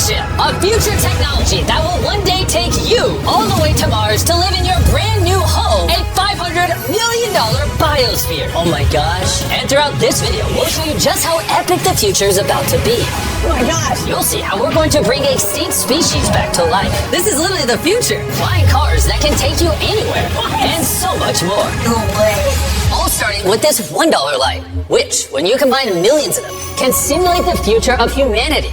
spaceship, a future technology that will one day take you all the way to Mars to live in your brand new home, a $500 million biosphere. Oh my gosh. And throughout this video, we'll show you just how epic the future is about to be. Oh my gosh. You'll see how we're going to bring extinct species back to life. This is literally the future. Flying cars that can take you anywhere. And so much more. No way. All starting with this $1 light, which, when you combine millions of them, can simulate the future of humanity.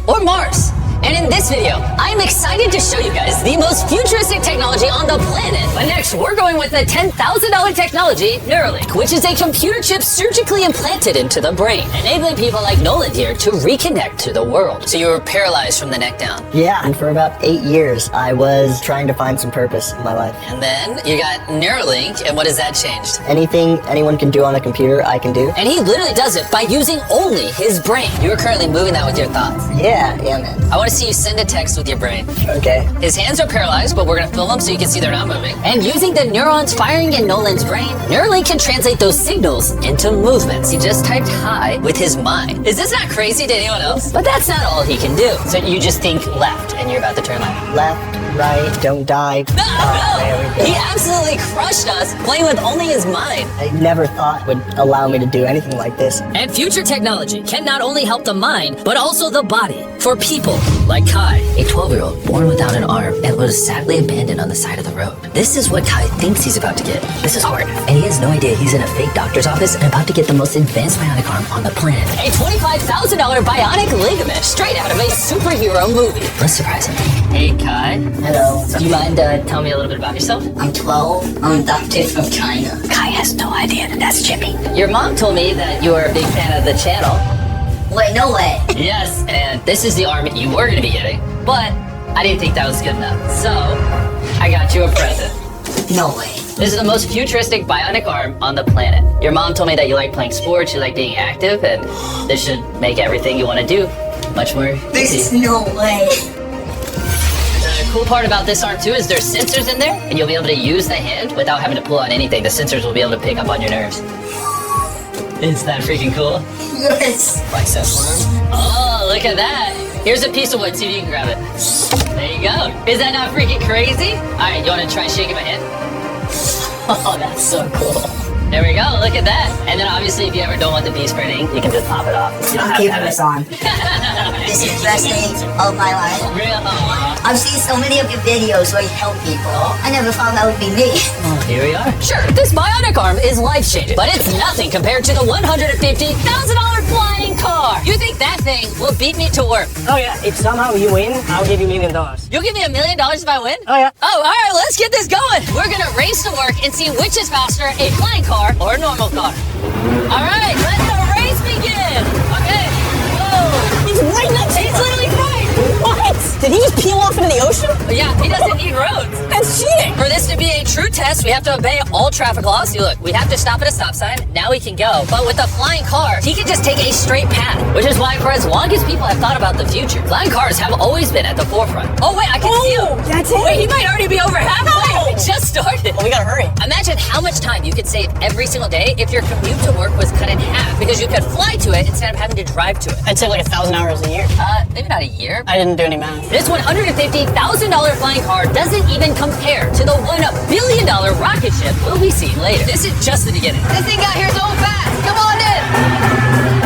Or Mars. And in this video, I'm excited to show you guys the most futuristic technology on the planet. But next, we're going with the $10,000 technology, Neuralink, which is a computer chip surgically implanted into the brain, enabling people like Nolan here to reconnect to the world. So you were paralyzed from the neck down. Yeah, and for about 8 years, I was trying to find some purpose in my life. And then you got Neuralink, and what has that changed? Anything anyone can do on a computer, I can do. And he literally does it by using only his brain. You are currently moving that with your thoughts. Yeah, man. I want to see you send a text with your brain. Okay. His hands are paralyzed, but we're gonna film them so you can see they're not moving. And using the neurons firing in Nolan's brain, Neuralink can translate those signals into movements. He just typed hi with his mind. Is this not crazy to anyone else? But that's not all he can do. So you just think left, and you're about to turn left. Left, right, don't die. No! He absolutely crushed us playing with only his mind. I never thought would allow me to do anything like this. And future technology can not only help the mind, but also the body. For people like Kai, a 12-year-old born without an arm and was sadly abandoned on the side of the road. This is what Kai thinks he's about to get. This is hard, and he has no idea he's in a fake doctor's office and about to get the most advanced bionic arm on the planet. A $25,000 bionic ligament straight out of a superhero movie. Let's surprise him. Hey, Kai. Hello. Do you mind telling me a little bit about yourself? I'm 12. I'm adopted from China. Kai has no idea that that's Jimmy. Your mom told me that you are a big fan of the channel. Wait, no way. Yes, and this is the arm you were going to be getting, but I didn't think that was good enough. So, I got you a present. No way. This is the most futuristic bionic arm on the planet. Your mom told me that you like playing sports, you like being active, and this should make everything you want to do much more This is easy. no way. The cool part about this arm too is there's sensors in there, and you'll be able to use the hand without having to pull on anything. The sensors will be able to pick up on your nerves. Isn't that freaking cool? Yes. Like so. Oh, look at that. Here's a piece of wood, see if you can grab it. There you go. Is that not freaking crazy? All right, you want to try shaking my hand? Oh, that's so cool. There we go, look at that. And then obviously if you ever don't want the piece printing, you can just pop it off. You don't have to Keep have this it. on. This is the best day of my life. Real? I've seen so many of your videos where you help people. I never thought that would be me. Oh, here we are. Sure, this bionic arm is life-changing, but it's nothing compared to the $150,000 flying car. You think that thing will beat me to work? Oh yeah, if somehow you win, I'll give you $1 million. You'll give me $1 million if I win? Oh yeah. Oh, all right, let's get this going. We're gonna race to work and see which is faster, a flying car or a normal car. All right, let the race begin. Okay. Whoa. He's right next to He's literally right. What? Did he just peel off into the ocean? Yeah, he doesn't need roads. That's cheating. For this to be a true test, we have to obey all traffic laws. See, look, we have to stop at a stop sign. Now we can go. But with the flying car, he can just take a straight path, which is why for as long as people have thought about the future, flying cars have always been at the forefront. Oh, wait, I can see him. That's it. Wait, he might already be over halfway. No. We just started. Well, we gotta hurry. Imagine how much time you could save every single day if your commute to work was cut in half because you could fly to it instead of having to drive to it. I'd say like 1,000 hours a year. Maybe not a year. I didn't do any math. This $150,000 flying car doesn't even compare to the $1 billion rocket ship we'll be seeing later. This is just the beginning. This thing got here so fast. Come on in.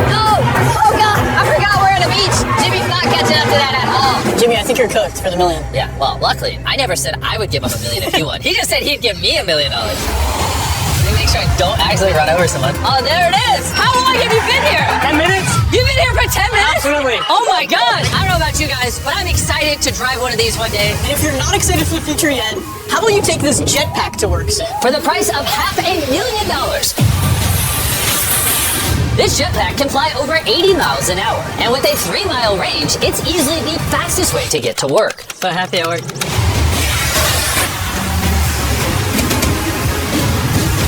No. Oh, God. I forgot we're at a beach. Jimmy's not catching up to that at all. Jimmy, I think you're cooked for the $1 million. Yeah, well, luckily, I never said I would give him $1 million if he won. He just said he'd give me $1 million. Let me make sure I don't accidentally run over someone. Oh, there it is. How long have you been here? 10 minutes? You've been here for 10 minutes? Absolutely. Oh my God. I don't know about you guys, but I'm excited to drive one of these one day. And if you're not excited for the future yet, how about you take this jetpack to work, Sam? For the price of $500,000. This jetpack can fly over 80 miles an hour. And with a 3-mile range, it's easily the fastest way to get to work. So happy I worked.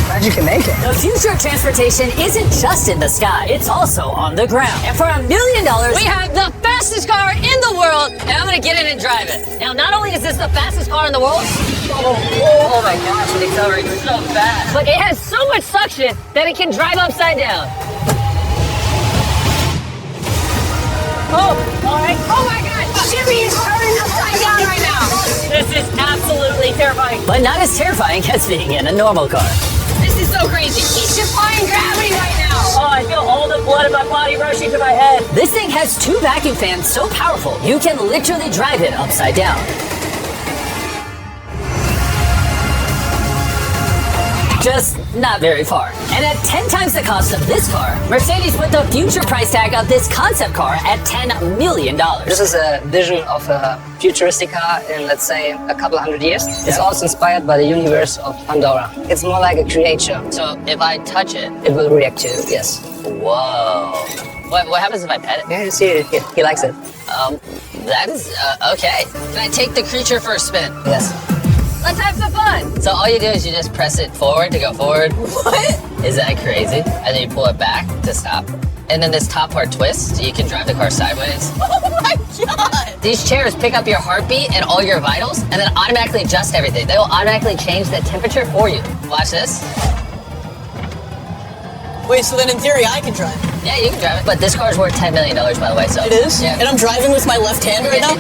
Glad you can make it. The future of transportation isn't just in the sky, it's also on the ground. And for $1 million, we have the fastest car in the world, and I'm gonna get in and drive it. Now, not only is this the fastest car in the world, oh my gosh, it accelerates so fast, but it has so much suction that it can drive upside down. Oh, all right. Oh my God, Jimmy! but not as terrifying as being in a normal car. This is so crazy. He's defying gravity right now. Oh, I feel all the blood in my body rushing to my head. This thing has 2 vacuum fans so powerful, you can literally drive it upside down. Just not very far. And at 10 times the cost of this car, Mercedes put the future price tag of this concept car at $10 million. This is a vision of a futuristic car in, let's say, a couple hundred years. It's also inspired by the universe of Pandora. It's more like a creature. So if I touch it, It will react to you, yes. whoa. What happens if I pet it? Yeah, you see it. He likes it. That is, okay. Can I take the creature for a spin? Yes. Let's have some fun. So all you do is you just press it forward to go forward. What? Is that crazy? And then you pull it back to stop. And then this top part twists, so you can drive the car sideways. Oh my god. These chairs pick up your heartbeat and all your vitals, and then automatically adjust everything. They will automatically change the temperature for you. Watch this. Wait, so then in theory I can drive. Yeah, you can drive it. But this car's worth $10 million, by the way, so. It is? Yeah. And I'm driving with my left hand right now?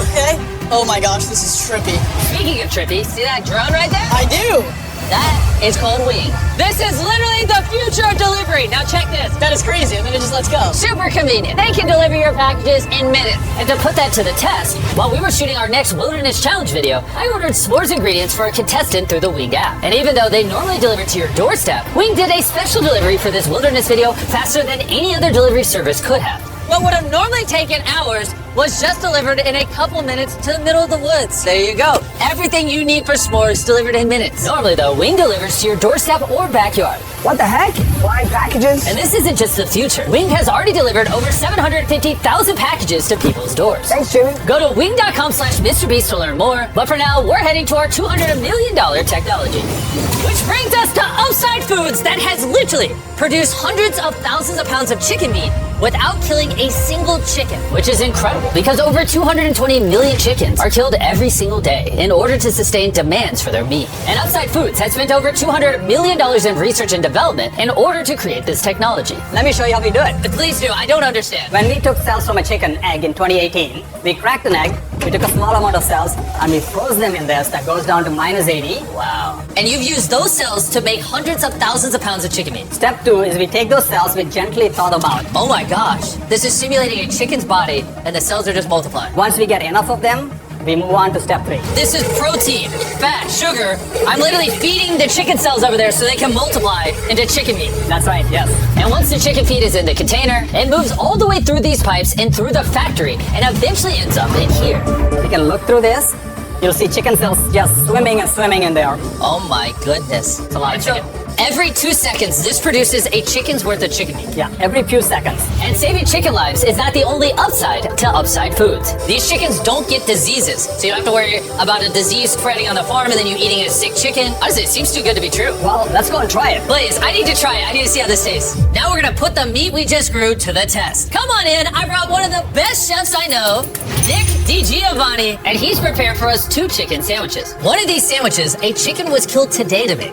Okay. Oh my gosh, this is trippy. Speaking of trippy, see that drone right there? I do. That is called Wing. This is literally the future of delivery. Now check this. That is crazy, and then it just lets go. Super convenient. They can deliver your packages in minutes. And to put that to the test, while we were shooting our next Wilderness Challenge video, I ordered s'mores ingredients for a contestant through the Wing app. And even though they normally deliver to your doorstep, Wing did a special delivery for this Wilderness video faster than any other delivery service could have. What would have normally taken hours was just delivered in a couple minutes to the middle of the woods. There you go. Everything you need for s'mores delivered in minutes. Normally though, Wing delivers to your doorstep or backyard. What the heck? Why packages? And this isn't just the future. Wing has already delivered over 750,000 packages to people's doors. Thanks, Jimmy. Go to wing.com/Mrbeast to learn more. But for now, we're heading to our $200 million technology. Which brings us to Upside Foods that has literally produced hundreds of thousands of pounds of chicken meat without killing a single chicken, which is incredible because over 220 million chickens are killed every single day in order to sustain demands for their meat. And Upside Foods has spent over $200 million in research and development in order to create this technology. Let me show you how we do it. Please do, I don't understand. When we took cells from a chicken egg in 2018, we cracked an egg, we took a small amount of cells, and we froze them in this that goes down to -80. Wow. And you've used those cells to make hundreds of thousands of pounds of chicken meat. Step 2 is we take those cells, we gently thaw them out. Oh my gosh. This is simulating a chicken's body and the cells are just multiplying. Once we get enough of them, we move on to step 3. This is protein, fat, sugar. I'm literally feeding the chicken cells over there so they can multiply into chicken meat. That's right, yes. And once the chicken feed is in the container, it moves all the way through these pipes and through the factory and eventually ends up in here. You can look through this. You'll see chicken cells just swimming and swimming in there. Oh my goodness. It's a lot of chicken. Every 2 seconds, this produces a chicken's worth of chicken meat. Yeah, every few seconds. And saving chicken lives is not the only upside to Upside Foods. These chickens don't get diseases, so you don't have to worry about a disease spreading on the farm and then you eating a sick chicken. Honestly, it seems too good to be true. Well, let's go and try it. Please, I need to try it. I need to see how this tastes. Now we're gonna put the meat we just grew to the test. Come on in, I brought one of the best chefs I know, Nick DiGiovanni, and he's prepared for us 2 chicken sandwiches. One of these sandwiches, a chicken was killed today to make.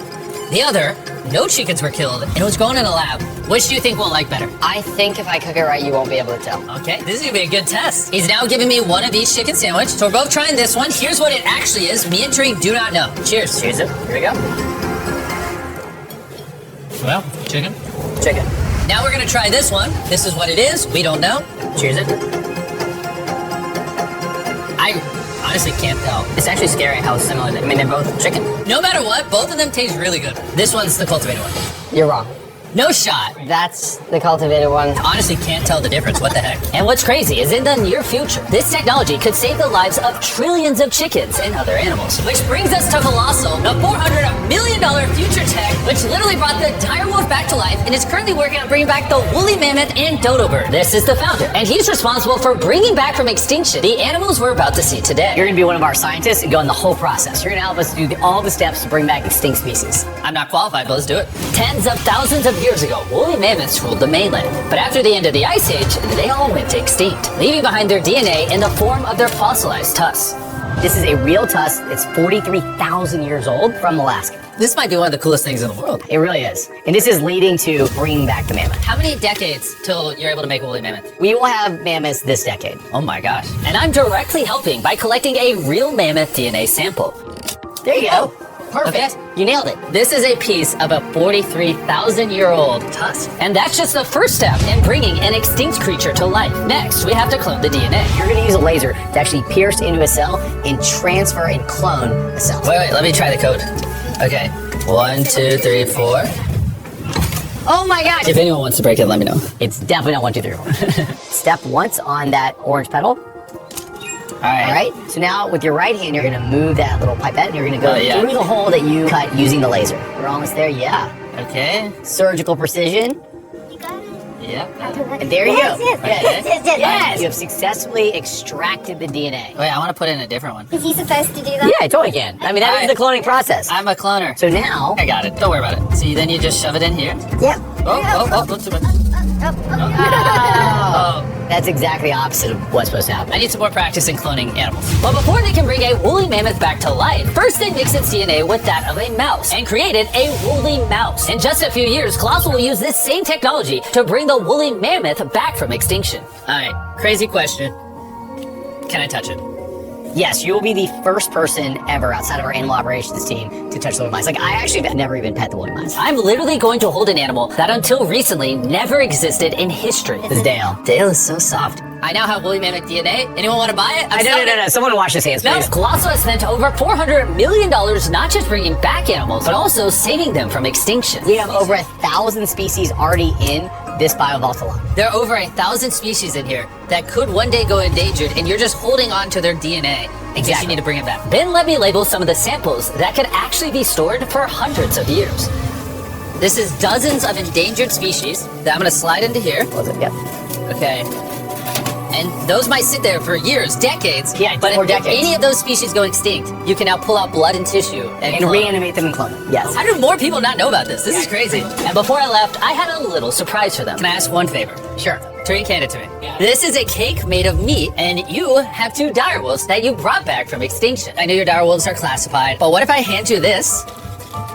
The other, no chickens were killed, and it was grown in a lab. Which do you think we'll like better? I think if I cook it right, you won't be able to tell. Okay, this is gonna be a good test. He's now giving me one of each chicken sandwich, so we're both trying this one. Here's what it actually is. Me and Drink do not know. Cheers. Cheers it. Here we go. Well, chicken. Chicken. Now we're gonna try this one. This is what it is. We don't know. Cheers it. I honestly can't tell. It's actually scary how similar they are. I mean, they're both chicken. No matter what, both of them taste really good. This one's the cultivated one. You're wrong. No shot. That's the cultivated one. Honestly can't tell the difference. What the heck? And what's crazy is in the near future, this technology could save the lives of trillions of chickens and other animals. Which brings us to Colossal, the $400 million future tech, which literally brought the dire wolf back to life and is currently working on bringing back the woolly mammoth and dodo bird. This is the founder, and he's responsible for bringing back from extinction the animals we're about to see today. You're gonna be one of our scientists and go in the whole process. You're gonna help us do all the steps to bring back extinct species. I'm not qualified, but let's do it. Tens of thousands of years ago, woolly mammoths ruled the mainland. But after the end of the Ice Age, they all went extinct, leaving behind their DNA in the form of their fossilized tusks. This is a real tusk. It's 43,000 years old from Alaska. This might be one of the coolest things in the world. It really is. And this is leading to bringing back the mammoth. How many decades till you're able to make a woolly mammoth? We will have mammoths this decade. Oh my gosh. And I'm directly helping by collecting a real mammoth DNA sample. There you go. Perfect. You nailed it. This is a piece of a 43,000-year-old tusk. And that's just the first step in bringing an extinct creature to life. Next, we have to clone the DNA. You're going to use a laser to actually pierce into a cell and transfer and clone a cell. Wait, let me try the code. Okay. 1, 2, 3, 4. Oh my gosh! If anyone wants to break it, let me know. It's definitely not 1, 2, 3, 4. Step once on that orange petal. All right. So now with your right hand, you're going to move that little pipette and you're going to go through the hole that you cut using the laser. We're almost there. Yeah. Okay. Surgical precision. You got it? Yep. And there you go. Yes. You have successfully extracted the DNA. Wait, I want to put in a different one. Is he supposed to do that? Yeah, I totally can. I mean, that is the cloning process. I'm a cloner. So now... I got it. Don't worry about it. See, then you just shove it in here. Yep. Oh, don't too much. That's exactly opposite of what's supposed to happen. I need some more practice in cloning animals. But before they can bring a woolly mammoth back to life, first they mix its DNA with that of a mouse and created a woolly mouse. In just a few years, Colossal will use this same technology to bring the woolly mammoth back from extinction. Alright, crazy question. Can I touch it? Yes, you will be the first person ever outside of our animal operations team to touch the woolly mice. Like, I actually have never even pet the woolly mice. I'm literally going to hold an animal that until recently never existed in history. This is Dale. Dale is so soft. I now have woolly mammoth DNA. Anyone want to buy it? No. Someone wash his hands, please. Colossal has spent over $400 million not just bringing back animals, but also saving them from extinction. We have over 1,000 species already in this biovault alone. There are over 1,000 species in here that could one day go endangered, and you're just holding on to their DNA in case you need to bring it back. Then let me label some of the samples that could actually be stored for hundreds of years. This is dozens of endangered species that I'm going to slide into here. Yep. Okay. And those might sit there for years, decades. Yeah, but or if decades. any of those species go extinct, you can now pull out blood and tissue and clone. reanimate them and clone them. Yes. How do more people not know about this? This is crazy. And before I left, I had a little surprise for them. Can I ask one favor? Sure. Turn your candid to me. Yeah. This is a cake made of meat, and you have 2 direwolves that you brought back from extinction. I know your direwolves are classified, but what if I hand you this,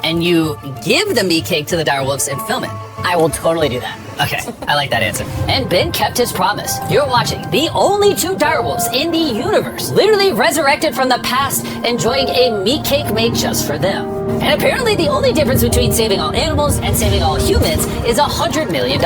and you give the meat cake to the direwolves and film it? I will totally do that. Okay, I like that answer. And Ben kept his promise. You're watching the only 2 direwolves in the universe, literally resurrected from the past, enjoying a meat cake made just for them. And apparently the only difference between saving all animals and saving all humans is $100 million.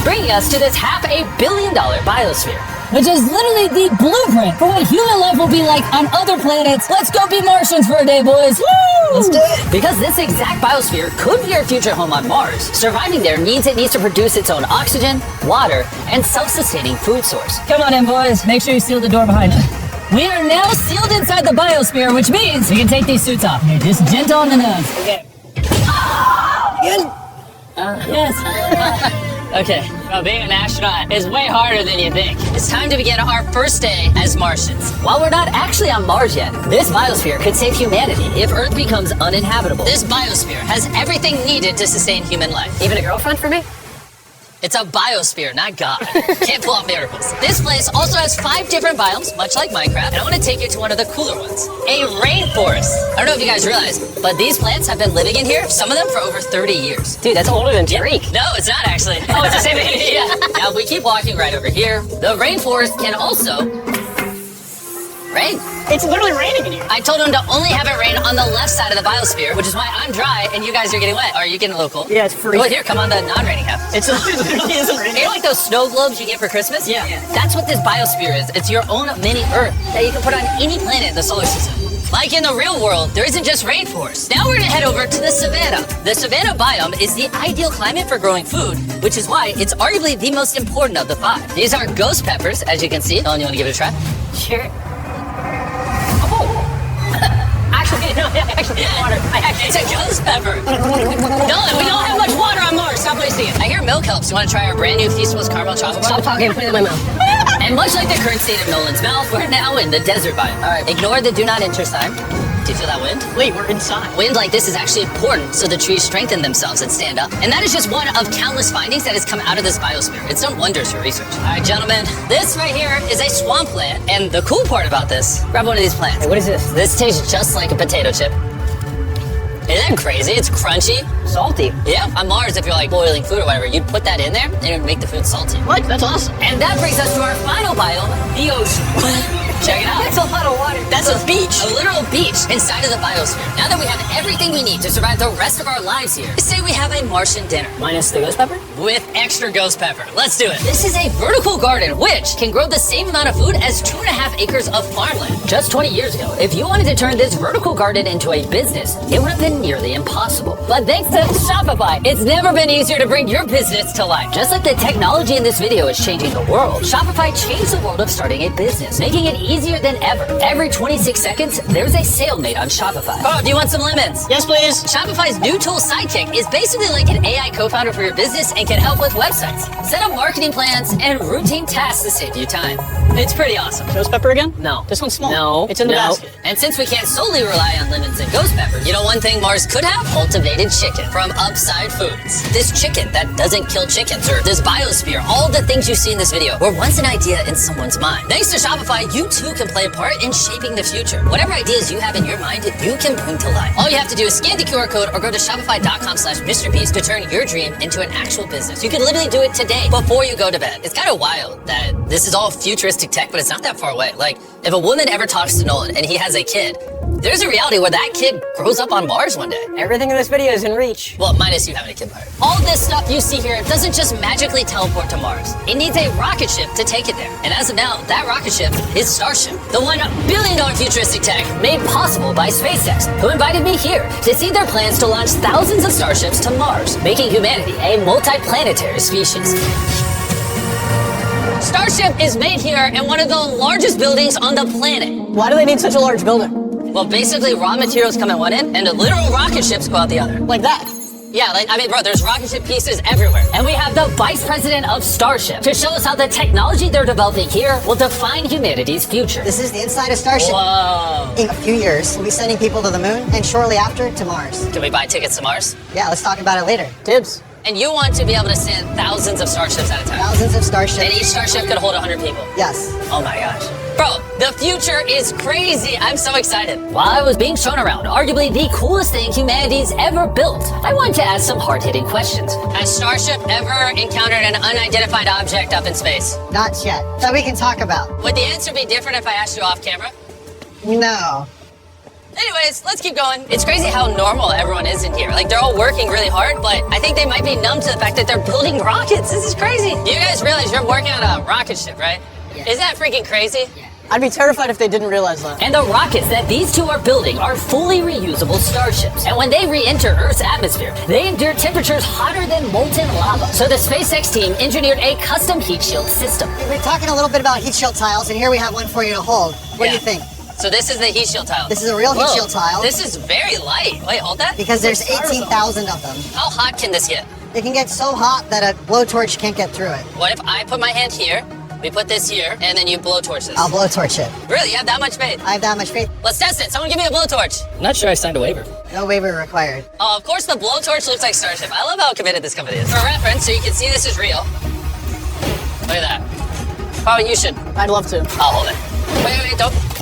Bringing us to this $500 million biosphere. Which is literally the blueprint for what human life will be like on other planets. Let's go be Martians for a day, boys. Woo! Let's do it. Because this exact biosphere could be our future home on Mars. Surviving there means it needs to produce its own oxygen, water, and self-sustaining food source. Come on in, boys. Make sure you seal the door behind you. We are now sealed inside the biosphere, which means we can take these suits off. Here, just gentle on the nose. Okay. Yes. Okay, well, being an astronaut is way harder than you think. It's time to begin our first day as Martians. While we're not actually on Mars yet, this biosphere could save humanity if Earth becomes uninhabitable. This biosphere has everything needed to sustain human life. Even a girlfriend for me? It's a biosphere, not God. Can't pull off miracles. This place also has 5 different biomes, much like Minecraft, and I want to take you to one of the cooler ones. A rainforest. I don't know if you guys realize, but these plants have been living in here, some of them for over 30 years. Dude, that's older than Tariq. No, it's not actually. Oh, it's the same thing. Yeah. Now, if we keep walking right over here, the rainforest can also rain. It's literally raining in here. I told him to only have it rain on the left side of the biosphere, which is why I'm dry and you guys are getting wet. Are you getting a little cold? Yeah, it's freezing. Well, here, come on the non-raining half. It literally isn't raining. You know, like those snow globes you get for Christmas? Yeah. That's what this biosphere is. It's your own mini Earth that you can put on any planet in the solar system. Like in the real world, there isn't just rainforest. Now we're gonna head over to the savanna. The savanna biome is the ideal climate for growing food, which is why it's arguably the most important of the 5. These are ghost peppers, as you can see. Ellen, you wanna give it a try? Sure. Actually, water. It's a ghost pepper. Nolan, we don't have much water on Mars. Stop wasting it. I hear milk helps. You want to try our brand new Feastables caramel chocolate bar? Stop talking, put it in my mouth. And much like the current state of Nolan's mouth, we're now in the desert biome. All right, ignore the do not enter sign. Do you feel that wind? Wait, we're inside. Wind like this is actually important so the trees strengthen themselves and stand up. And that is just one of countless findings that has come out of this biosphere. It's done wonders for research. All right, gentlemen, this right here is a swamp plant. And the cool part about this, grab one of these plants. Hey, what is this? This tastes just like a potato chip. Isn't that crazy? It's crunchy. Salty. Yeah, on Mars, if you're like boiling food or whatever, you'd put that in there and it would make the food salty. What? That's awesome. And that brings us to our final biome, the ocean. Check it out. That's a lot of water. That's a beach. A literal beach inside of the biosphere. Now that we have everything we need to survive the rest of our lives here, say we have a Martian dinner. Minus the ghost pepper? With extra ghost pepper. Let's do it. This is a vertical garden which can grow the same amount of food as 2.5 acres of farmland. Just 20 years ago, if you wanted to turn this vertical garden into a business, it would have been nearly impossible. But thanks to Shopify, it's never been easier to bring your business to life. Just like the technology in this video is changing the world, Shopify changed the world of starting a business, making it easier than ever. Every 26 seconds, there's a sale made on Shopify. Oh, do you want some lemons? Yes, please. Shopify's new tool Sidekick is basically like an AI co-founder for your business and can help with websites, set up marketing plans, and routine tasks to save you time. It's pretty awesome. Ghost pepper again? No. This one's small. No. It's in the basket. And since we can't solely rely on lemons and ghost peppers, you know one thing Mars could have? Cultivated chicken from Upside Foods. This chicken that doesn't kill chickens, or this biosphere, all the things you see in this video were once an idea in someone's mind. Thanks to Shopify, you too can play a part in shaping the future. Whatever ideas you have in your mind, you can bring to life. All you have to do is scan the QR code or go to shopify.com/Mrbeast to turn your dream into an actual business. You can literally do it today before you go to bed. It's kind of wild that this is all futuristic tech, but it's not that far away. Like, if a woman ever talks to Nolan and he has a kid, there's a reality where that kid grows up on Mars one day. Everything in this video is in reach. Well, minus you having a kid part. All this stuff you see here doesn't just magically teleport to Mars. It needs a rocket ship to take it there. And as of now, that rocket ship is Starship, the $1 billion futuristic tech made possible by SpaceX, who invited me here to see their plans to launch thousands of starships to Mars, making humanity a multi-planetary species. Starship is made here in one of the largest buildings on the planet. Why do they need such a large building? Well, basically, raw materials come in one end, and the literal rocket ships go out the other. Like that. Yeah, bro, there's rocket ship pieces everywhere. And we have the vice president of Starship to show us how the technology they're developing here will define humanity's future. This is the inside of Starship. Whoa. In a few years, we'll be sending people to the moon, and shortly after, to Mars. Can we buy tickets to Mars? Yeah, let's talk about it later. Dibs. And you want to be able to send thousands of starships at a time. Thousands of starships. And each starship could hold 100 people. Yes. Oh my gosh. Bro, the future is crazy. I'm so excited. While I was being shown around, arguably the coolest thing humanity's ever built, I wanted to ask some hard-hitting questions. Has Starship ever encountered an unidentified object up in space? Not yet. That we can talk about. Would the answer be different if I asked you off camera? No. Anyways, let's keep going. It's crazy how normal everyone is in here. Like, they're all working really hard, but I think they might be numb to the fact that they're building rockets. This is crazy. You guys realize you're working on a rocket ship, right? Yeah. Isn't that freaking crazy? Yeah. I'd be terrified if they didn't realize that. And the rockets that these two are building are fully reusable starships. And when they re-enter Earth's atmosphere, they endure temperatures hotter than molten lava. So the SpaceX team engineered a custom heat shield system. We're talking a little bit about heat shield tiles, and here we have one for you to hold. What do you think? So this is the heat shield tile. This is a real heat shield tile. This is very light. Wait, hold that. Because there's 18,000 of them. How hot can this get? It can get so hot that a blowtorch can't get through it. What if I put my hand here, we put this here, and then you blowtorch this? I'll blowtorch it. Really? You have that much faith? I have that much faith. Let's test it. Someone give me a blowtorch. I'm not sure I signed a waiver. No waiver required. Oh, of course the blowtorch looks like Starship. I love how committed this company is. For reference, so you can see this is real. Look at that. Probably you should. I'd love to. I'll hold it. Wait,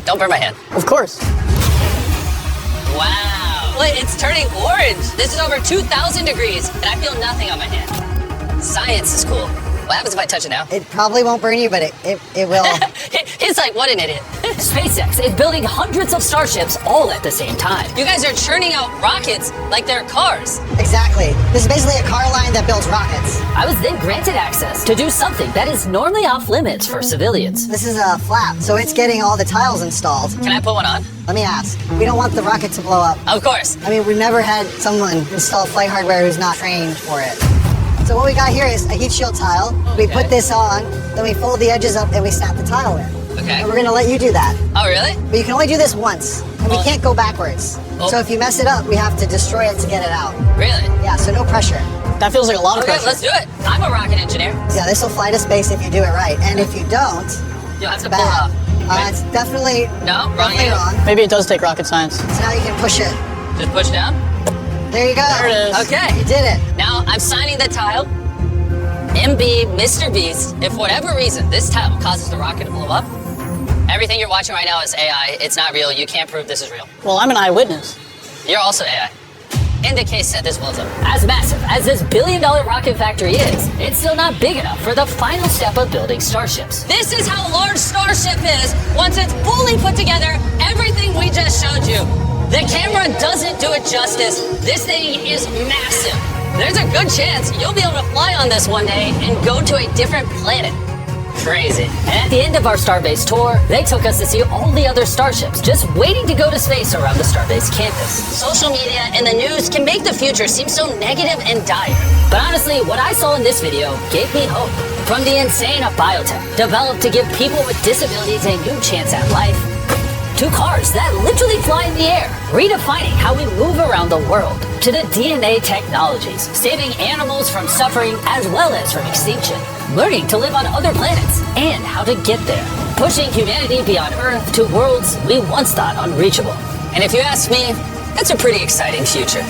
don't burn my hand. Of course. Wow. Wait, it's turning orange. This is over 2,000 degrees, and I feel nothing on my hand. Science is cool. What happens if I touch it now? It probably won't burn you, but it will. He's like, what an idiot. SpaceX is building hundreds of starships all at the same time. You guys are churning out rockets like they're cars. Exactly. This is basically a car line that builds rockets. I was then granted access to do something that is normally off limits for civilians. This is a flap, so it's getting all the tiles installed. Can I put one on? Let me ask. We don't want the rocket to blow up. Of course. I mean, we've never had someone install flight hardware who's not trained for it. So what we got here is a heat shield tile. We put this on, then we fold the edges up and we snap the tile in. Okay. And we're gonna let you do that. Oh, really? But you can only do this once, and we can't go backwards. Oh. So if you mess it up, we have to destroy it to get it out. Really? Yeah, so no pressure. That feels like a lot of Okay, pressure. let's do it. I'm a rocket engineer. Yeah, this will fly to space if you do it right. And if you don't, You'll have to it's pull it bad. off. It's definitely, No, wrong definitely hand. wrong. Maybe it does take rocket science. So now you can push it. Just push down. There you go. There it is. Okay. You did it. Now I'm signing the tile. MB, Mr. Beast, if for whatever reason this tile causes the rocket to blow up, everything you're watching right now is AI. It's not real. You can't prove this is real. Well, I'm an eyewitness. You're also AI. in the case that this blows up. As massive as this billion-dollar rocket factory is, it's still not big enough for the final step of building starships. This is how large Starship is once it's fully put together, everything we just showed you. The camera doesn't do it justice. This thing is massive. There's a good chance you'll be able to fly on this one day and go to a different planet. Crazy. And at the end of our Starbase tour, they took us to see all the other starships just waiting to go to space around the Starbase campus. Social media and the news can make the future seem so negative and dire. But honestly, what I saw in this video gave me hope. From the insane of biotech, developed to give people with disabilities a new chance at life, to cars that literally fly in the air, redefining how we move around the world, to the DNA technologies, saving animals from suffering as well as from extinction, learning to live on other planets, and how to get there, pushing humanity beyond Earth to worlds we once thought unreachable. And if you ask me, that's a pretty exciting future.